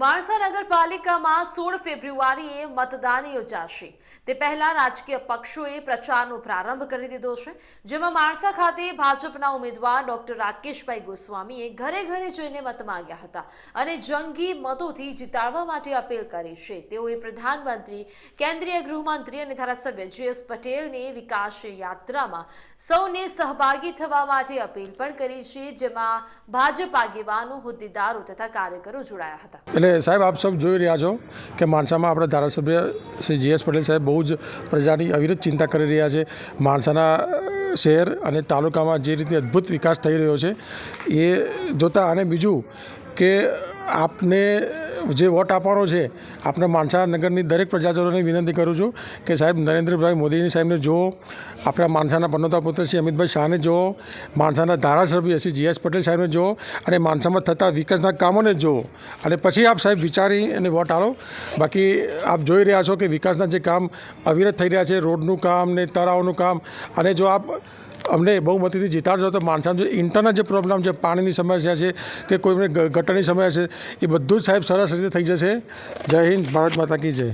માણસા નગરપાલિકામાં 16 ફેબ્રુઆરીએ મતદાન યોજાશે। તે પહેલા રાજકીય પક્ષોએ પ્રચારનો પ્રારંભ કરી દીધો છે, જેમાં માણસા ખાતે ભાજપના ઉમેદવાર ડોક્ટર રાકેશભાઈ ગોસ્વામીએ ઘરે ઘરે જઈને મત માંગ્યા હતા અને જંગી મતોથી જીતાડવા માટે અપીલ કરી છે। તેઓએ પ્રધાનમંત્રી, કેન્દ્રીય ગૃહમંત્રી અને ધારાસભ્ય જે.એસ. પટેલને વિકાસ યાત્રામાં સૌને સહભાગી થવા માટે અપીલ પણ કરી છે, જેમાં ભાજપ આગેવાનો, હોદ્દેદારો તથા કાર્યકરો જોડાયા હતા। એટલે સાહેબ, આપ સૌ જોઈ રહ્યા છો કે માણસામાં આપણા ધારાસભ્ય શ્રી જે.એસ. પટેલ સાહેબ બહુ જ પ્રજાની અવિરત ચિંતા કરી રહ્યા છે। માણસાના શહેર અને તાલુકામાં જે રીતે અદ્ભુત વિકાસ થઈ રહ્યો છે એ જોતાં, અને બીજું કે આપને જે વોટ આપવાનો છે, આપણે માણસા નગરની દરેક પ્રજાજનોને વિનંતી કરું છું કે સાહેબ નરેન્દ્રભાઈ મોદી સાહેબને જુઓ, આપણા માણસાના પનોતા પુત્ર શ્રી અમિતભાઈ શાહને જુઓ, માણસાના ધારાસભ્ય શ્રી જે.એસ. પટેલ સાહેબને જુઓ અને માણસામાં થતા વિકાસના કામોને જુઓ અને પછી આપ સાહેબ વિચારી અને વોટ આલો। બાકી આપ જોઈ રહ્યા છો કે વિકાસના જે કામ અવિરત થઈ રહ્યા છે, રોડનું કામ ને તળાવનું કામ, અને જો આપ અમને બહુમતીથી જીતાડશો તો માણસાનો જે ઇન્ટરનલ જે પ્રોબ્લેમ છે, પાણીની સમસ્યા છે કે કોઈને ગટરની સમસ્યા છે, એ બધું જ સાહેબ સરસ રીતે થઈ જશે। જય હિન્દ, ભારત માતા કી જય।